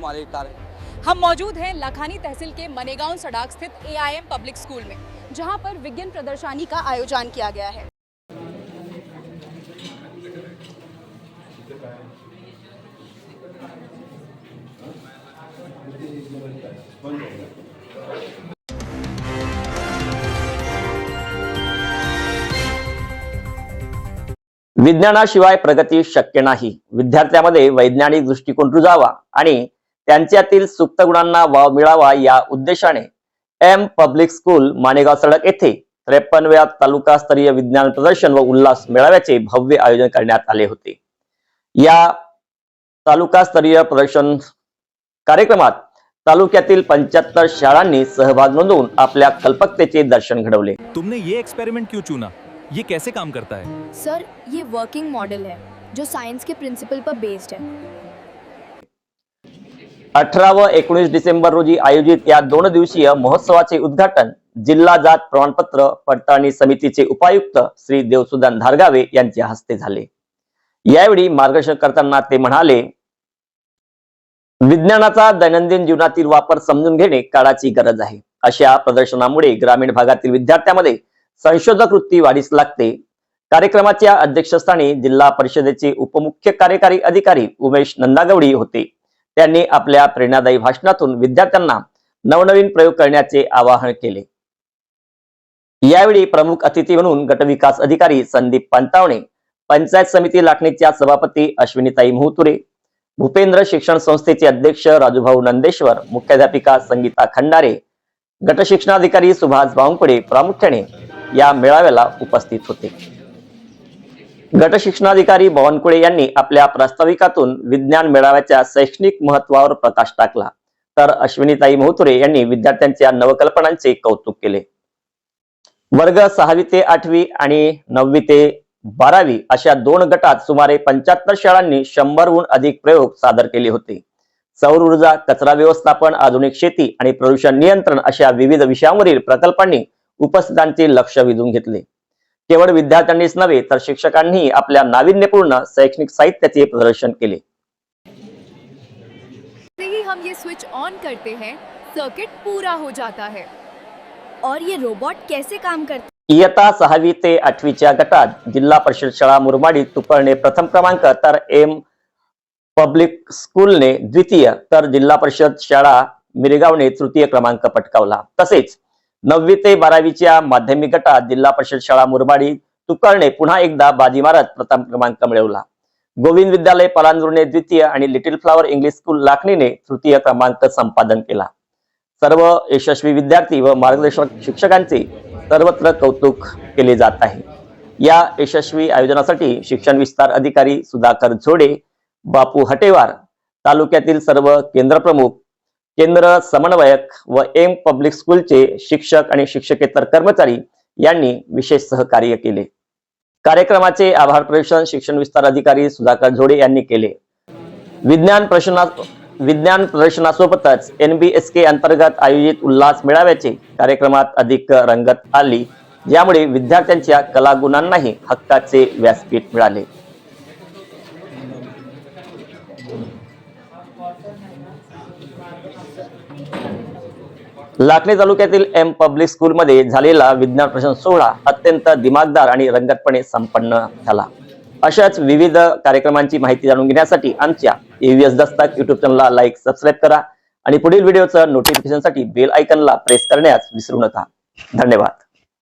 हमारे कार्य हैं। हम मौजूद हैं लखानी तहसील के मनेगांव सड़क स्थित AIM पब्लिक स्कूल में, जहां पर विज्ञान प्रदर्शनी का आयोजन किया गया है। विज्ञानाशिवाय प्रगती शक्य नाही। विद्यार्थ्यांमध्ये वैज्ञानिक दृष्टिकोन रुजावा आणि त्यांच्यातील सुप्त गुणांना वाव मिळावा या उद्देशाने एम पब्लिक स्कूल मानेगाव सडक येथे 53व्या तालुकास्तरीय विज्ञान प्रदर्शन व उल्हास मेळाव्याचे भव्य आयोजन करण्यात आले होते। या तालुकास्तरीय प्रदर्शन कार्यक्रमात तालुक्यातील 75 शाळांनी सहभाग नोंदवून आपल्या कल्पकतेचे दर्शन घडवले। तुमने ये एक्सपेरिमेंट क्यों चुना? ये कैसे काम करता है? सर, ये वर्किंग मॉडल है जो साइंस के प्रिंसिपल पर बेस्ड है। 18 व 19 डिसेंबर रोजी आयोजित या 2 दिवसीय महोत्सवाचे उद्घाटन जिल्हा जात प्रमाणपत्र पडताळणी समितीचे उपायुक्त श्री देवसुदान धारगावे यांच्या हस्ते झाले। यावेळी मार्गदर्शन करताना ते म्हणाले, विज्ञानाचा दैनंदिन जीवनातील वापर समजून घेणे काळाची गरज आहे। अशा प्रदर्शनामुळे ग्रामीण भागातील विद्यार्थ्यांमध्ये संशोधक वृत्ती वाढीस लागते। कार्यक्रमाच्या अध्यक्षस्थानी जिल्हा परिषदेचे उपमुख्य कार्यकारी अधिकारी उमेश नंदागवडी होते। त्यांनी आपल्या प्रेरणादायी भाषणातून विद्यार्थ्यांना नवनवीन प्रयोग करण्याचे आवाहन केले। यावेळी प्रमुख अतिथी म्हणून गटविकास अधिकारी संदीप पंतावणे, पंचायत समिती लाखणीच्या सभापती अश्विनीताई मोहतुरे, भूपेंद्र शिक्षण संस्थेचे अध्यक्ष राजूभाऊ नंदेश्वर, मुख्याध्यापिका संगीता खंडारे, गट शिक्षणाधिकारी सुभाष बावनकुळे प्रामुख्याने या मेळाव्याला उपस्थित होते। गट शिक्षणाधिकारी बावनकुळे यांनी आपल्या प्रास्ताविकातून विज्ञान मेळाव्याच्या शैक्षणिक महत्त्वावर प्रकाश टाकला, तर अश्विनीताई मोहतुरे यांनी विद्यार्थ्यांच्या नवकल्पनांचे कौतुक केले। वर्ग 6वी ते 8वी आणि 9वी ते 12वी अशा 2 गटात सुमारे 75 शाळांनी 100हून अधिक प्रयोग सादर केले होते। सौर ऊर्जा, कचरा व्यवस्थापन, आधुनिक शेती आणि प्रदूषण नियंत्रण अशा विविध विषयांवरील प्रकल्पांनी उपस्थितांचे लक्ष वेधून घेतले। केवळ विद्यार्थ्यांनीच नव्हे तर शिक्षकांनी आपल्या नाविन्यपूर्ण शैक्षणिक साहित्याचे प्रदर्शन केले। ही हम ये स्विच ऑन करते हैं, सर्किट पूरा हो जाता है। और ये रोबोट कैसे काम करता है? इयत्ता 6वी ते 8वीच्या गटात जिल्हा परिषद शाळा मुरबाडी तुपळणे प्रथम क्रमांक, तर एम पब्लिक स्कूलने द्वितीय, तर जिल्हा परिषद शाळा मिरगावने तृतीय क्रमांक पटकावला। तसेच 9वी ते 12वीच्या माध्यमिक गटात जिल्हा परिषद शाळा मुरबाडी तुकळणे पुन्हा एकदा बाजी मारत प्रथम क्रमांक मिळवला। गोविंद विद्यालय पलांदूरने द्वितीय आणि लिटिल फ्लॉवर इंग्लिश स्कूल लाखणीने तृतीय क्रमांक संपादन केला। सर्व यशस्वी विद्यार्थी व मार्गदर्शक शिक्षकांचे सर्वत्र कौतुक केले जात आहे। या यशस्वी आयोजनासाठी शिक्षण विस्तार अधिकारी सुधाकर झोडे, बापू हटेवार, तालुक्यातील सर्व केंद्र प्रमुख, केंद्र समन्वयक व एम पब्लिक स्कूलचे शिक्षक आणि शिक्षकेतर कर्मचारी यांनी विशेष सहकार्य केले। कार्यक्रमाचे आभार प्रदर्शन शिक्षण विस्तार अधिकारी सुधाकर झोडे यांनी केले। विज्ञान प्रदर्शनासोबतच NBSK अंतर्गत आयोजित उल्हास मेळाव्याचे कार्यक्रमात अधिक रंगत आली, ज्यामुळे विद्यार्थ्यांच्या कलागुणांनाही हक्काचे व्यासपीठ मिळाले। लाखनी तालुक्यातील एम पब्लिक स्कूल मध्ये झालेला विज्ञान प्रदर्शन सोहळा अत्यंत दिमागदार आणि रंगतपणे संपन्न झाला। अशाच विविध कार्यक्रमांची माहिती जाणून घेण्यासाठी आमच्या AVS दस्तक YouTube चॅनलला लाईक, सबस्क्राईब करा आणि पुढील व्हिडिओचं नोटिफिकेशनसाठी बेल आयकॉनला प्रेस करण्यास विसरू नका। धन्यवाद।